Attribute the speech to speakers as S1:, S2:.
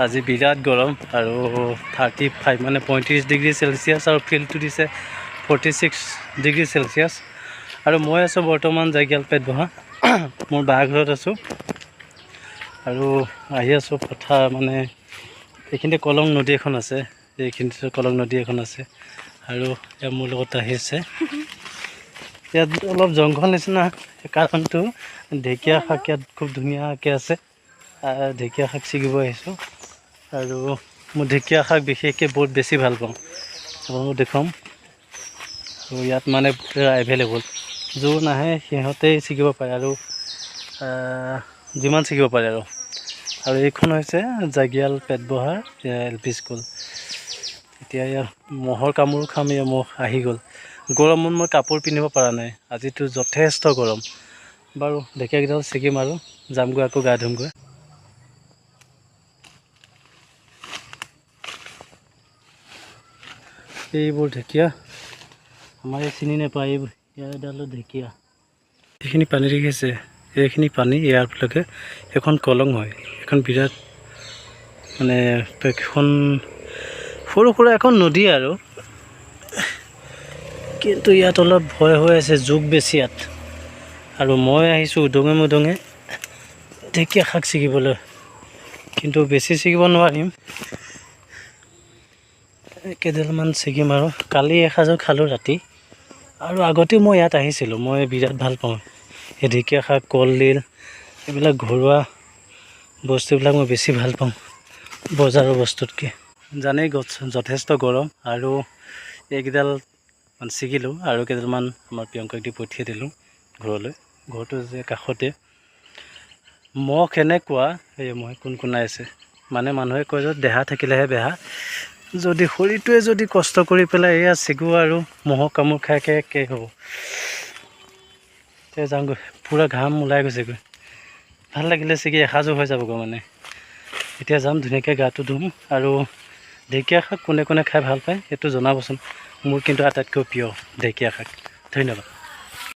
S1: আজি বিৰাট গৰম আৰু 35 মানে 35 ডিগ্ৰী চেলচিয়াছ আৰু ফিল্ডটো দিছে 46 ডিগ্ৰী চেলচিয়াছ। আৰু মই আছোঁ বৰ্তমান জাগিয়াল পেটবহা মোৰ বাৰ ঘৰত আছোঁ আৰু আহি আছোঁ পথাৰ মানে এইখিনিতে কলং নদী এখন আছে, এইখিনিতে কলং নদী এখন আছে আৰু ইয়াত মোৰ লগত আহি আছে। ইয়াত অলপ জংঘল নিচিনা, কাৰণটো ঢেকীয়া শাক ইয়াত খুব ধুনীয়াকৈ আছে। ঢেকীয়া শাক ছিগিব আহিছোঁ আৰু মই ঢেকীয়া শাক বিশেষকৈ বহুত বেছি ভাল পাওঁ, আপোনালোকক দেখুৱাম। আৰু ইয়াত মানে পূৰা এভেইলেবল, যোন নাহে সিহঁতেই ছিগিব পাৰে আৰু যিমান ছিগিব পাৰে আৰু এইখন হৈছে জাগিয়াল পেটবহাৰ LP স্কুল। এতিয়া ইয়াৰ মহৰ কামোৰো খাম, ইয়াৰ মহ আহি গ'ল। গৰমত মই কাপোৰ পিন্ধিব পৰা নাই, আজিতো যথেষ্ট গৰম। বাৰু ঢেকীয়াকেইডাল ছিগিম আৰু যামগৈ, আকৌ গা ধুমগৈ। এইবোৰ ঢেকীয়া আমাৰ এই চিনি নাপায়, এইবোৰ ইয়াৰডালো ঢেকীয়া। এইখিনি পানী দেখিছে, এইখিনি পানী ইয়াৰলৈকে এখন কলং হয়, এখন বিৰাট মানে এখন সৰু সুৰা এখন নদী আৰু, কিন্তু ইয়াত অলপ ভয় হৈ আছে, জোক বেছি ইয়াত। আৰু মই আহিছোঁ উদঙে মুদঙে ঢেকীয়া শাক ছিগিবলৈ, কিন্তু বেছি ছিগিব নোৱাৰিম, কেইডালমান ছিগিম আৰু। কালি এসাঁজো খালোঁ ৰাতি, আৰু আগতেও মই ইয়াত আহিছিলোঁ। মই বিৰাট ভাল পাওঁ এই ঢেকীয়া শাক, কলডিল, এইবিলাক ঘৰুৱা বস্তুবিলাক মই বেছি ভাল পাওঁ বজাৰৰ বস্তুতকৈ। জানেই যথেষ্ট গৰম, আৰু এইকেইডাল মানে ছিগিলোঁ আৰু কেইডালমান আমাৰ প্ৰিয়ংকাক দি পঠিয়াই দিলোঁ ঘৰলৈ। ঘৰটো যে কাষতে। মহ কেনেকুৱা, এই মহে কোনকুনাই আছে। মানে মানুহে কয় যে দেহা থাকিলেহে বেহা, যদি শৰীৰটোৱে যদি কষ্ট কৰি পেলাই এয়া ছিগো আৰু মহৰ কামোৰ খাই একেই হ'ব। এতিয়া যাওঁগৈ, পূৰা ঘাম ওলাই গৈছেগৈ। ভাল লাগিলে ছিগি এসাঁজো হৈ যাবগৈ মানে। এতিয়া যাম, ধুনীয়াকৈ গাটো ধুম। আৰু ঢেকীয়া শাক কোনে কোনে খাই ভাল পায় সেইটো জনাবচোন, মোৰ কিন্তু আটাইতকৈ প্ৰিয় ঢেকীয়া শাক। ধন্যবাদ।